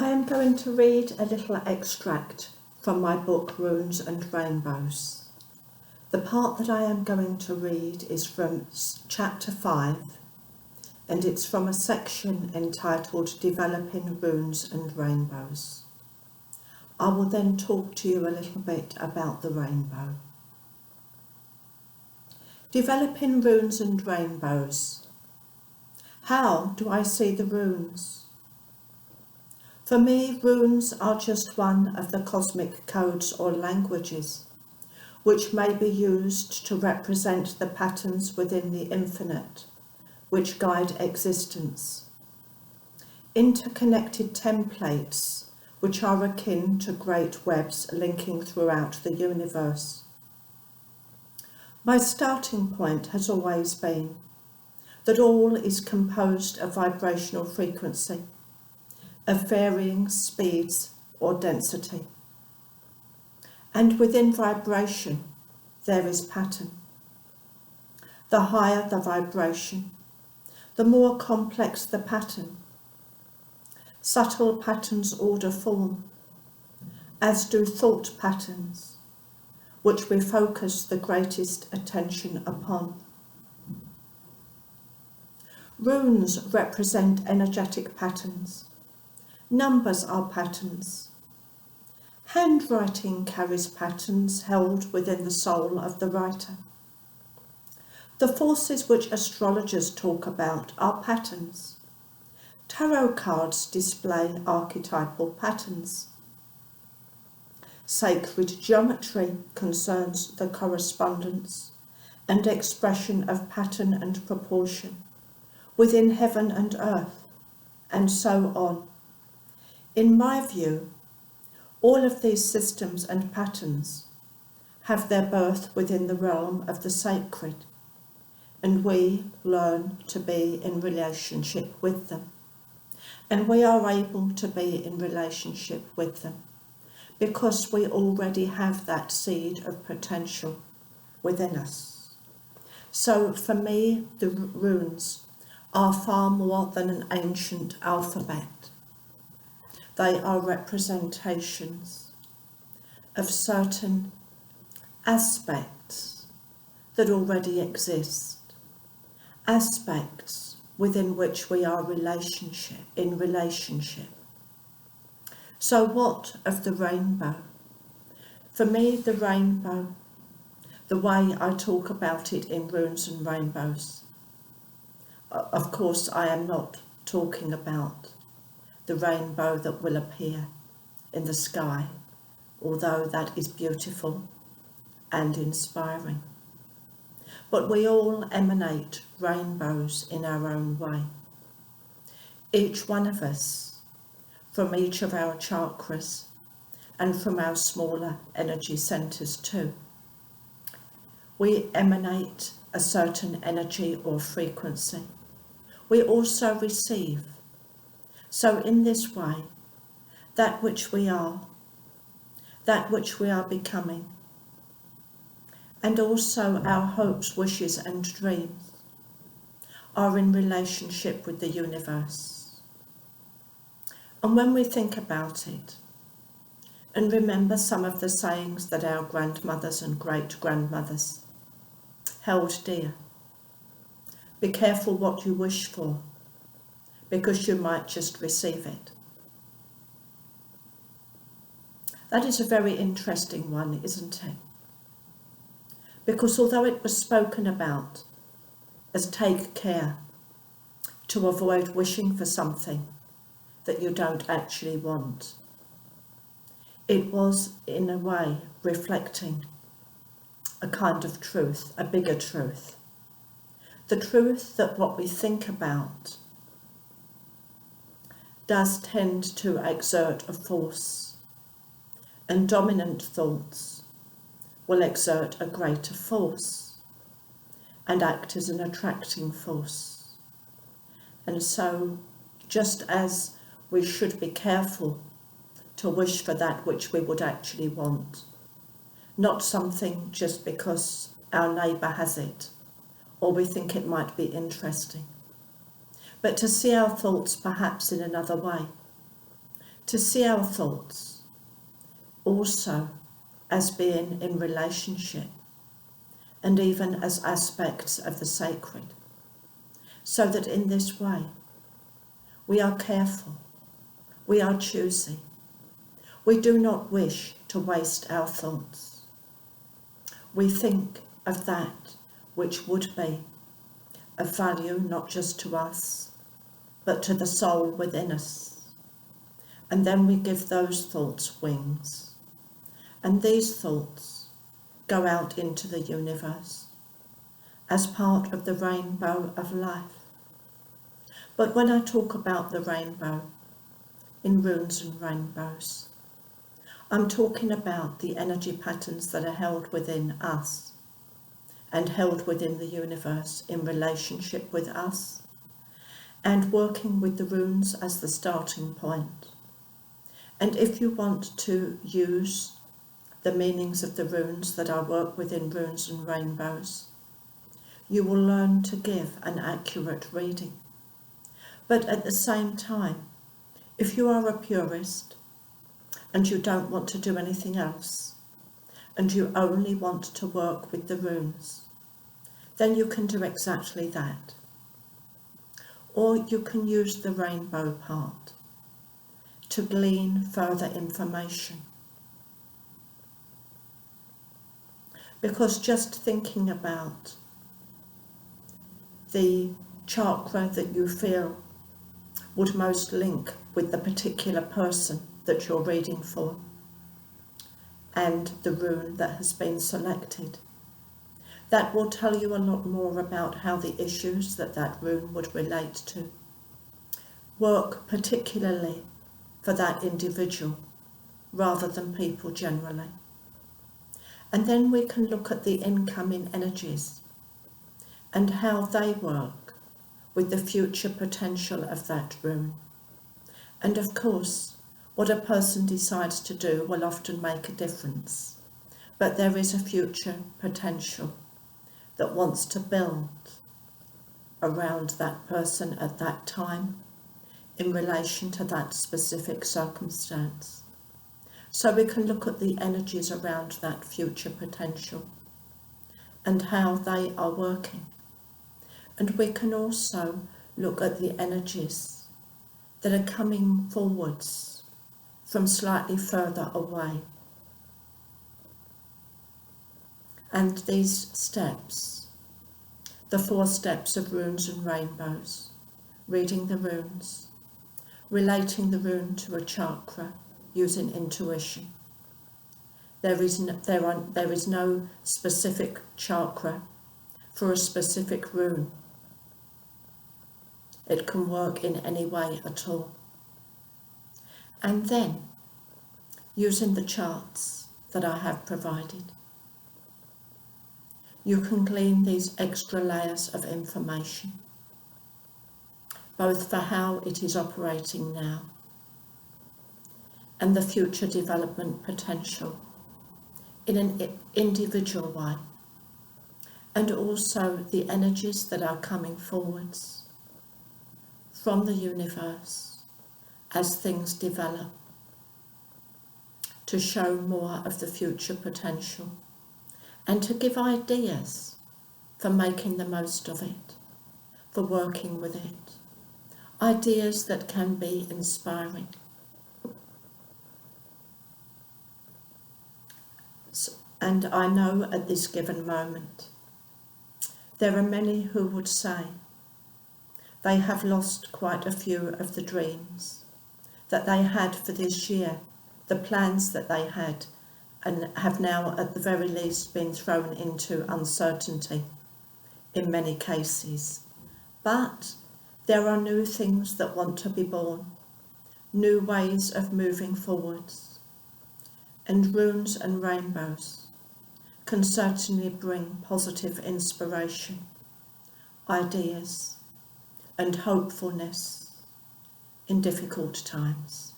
I am going to read a little extract from my book Runes and Rainbows. The part that I am going to read is from chapter 5, and it's from a section entitled Developing Runes and Rainbows. I will then talk to you a little bit about the rainbow. Developing runes and rainbows. How do I see the runes? For me, runes are just one of the cosmic codes or languages, which may be used to represent the patterns within the infinite, which guide existence. Interconnected templates, which are akin to great webs linking throughout the universe. My starting point has always been that all is composed of vibrational frequency, of varying speeds or density. And within vibration, there is pattern. The higher the vibration, the more complex the pattern. Subtle patterns order form, as do thought patterns, which we focus the greatest attention upon. Runes represent energetic patterns. Numbers are patterns. Handwriting carries patterns held within the soul of the writer. The forces which astrologers talk about are patterns. Tarot cards display archetypal patterns. Sacred geometry concerns the correspondence and expression of pattern and proportion within heaven and earth, and so on. In my view, all of these systems and patterns have their birth within the realm of the sacred, and we learn to be in relationship with them. And we are able to be in relationship with them because we already have that seed of potential within us. So for me, the runes are far more than an ancient alphabet. They are representations of certain aspects that already exist, aspects within which we are in relationship. So what of the rainbow? For me, the rainbow, the way I talk about it in Runes and Rainbows, of course I am not talking about the rainbow that will appear in the sky, although that is beautiful and inspiring. But we all emanate rainbows in our own way. Each one of us, from each of our chakras and from our smaller energy centres too. We emanate a certain energy or frequency. We also receive. So in this way, that which we are becoming, and also our hopes, wishes and dreams are in relationship with the universe. And when we think about it, and remember some of the sayings that our grandmothers and great-grandmothers held dear. Be careful what you wish for, because you might just receive it. That is a very interesting one, isn't it? Because although it was spoken about as take care to avoid wishing for something that you don't actually want, it was in a way reflecting a kind of truth, a bigger truth. The truth that what we think about does tend to exert a force, and dominant thoughts will exert a greater force and act as an attracting force. And so, just as we should be careful to wish for that which we would actually want, not something just because our neighbour has it or we think it might be interesting, but to see our thoughts perhaps in another way, to to see our thoughts also as being in relationship and even as aspects of the sacred, so that in this way we are careful, we are choosy, we do not wish to waste our thoughts. We think of that which would be of value not just to us, but to the soul within us. And then we give those thoughts wings. And these thoughts go out into the universe as part of the rainbow of life. But when I talk about the rainbow in runes and rainbows, I'm talking about the energy patterns that are held within us and held within the universe in relationship with us, and working with the runes as the starting point. And if you want to use the meanings of the runes that I work with in runes and rainbows, you will learn to give an accurate reading. But at the same time, if you are a purist and you don't want to do anything else, and you only want to work with the runes, then you can do exactly that. Or you can use the rainbow part to glean further information. Because just thinking about the chakra that you feel would most link with the particular person that you're reading for and the rune that has been selected, that will tell you a lot more about how the issues that that rune would relate to work particularly for that individual rather than people generally. And then we can look at the incoming energies and how they work with the future potential of that rune. And of course, what a person decides to do will often make a difference. But there is a future potential that wants to build around that person at that time in relation to that specific circumstance. So we can look at the energies around that future potential and how they are working. And we can also look at the energies that are coming forwards from slightly further away. And these steps, the 4 steps of runes and rainbows, reading the runes, relating the rune to a chakra using intuition. There is no specific chakra for a specific rune. It can work in any way at all. And then, using the charts that I have provided, you can glean these extra layers of information, both for how it is operating now and the future development potential in an individual way, and also the energies that are coming forwards from the universe as things develop to show more of the future potential and to give ideas for making the most of it, for working with it, ideas that can be inspiring. And I know at this given moment, there are many who would say they have lost quite a few of the dreams that they had for this year, the plans that they had, and have now at the very least been thrown into uncertainty in many cases. But there are new things that want to be born, new ways of moving forwards, and runes and rainbows can certainly bring positive inspiration, ideas, and hopefulness in difficult times.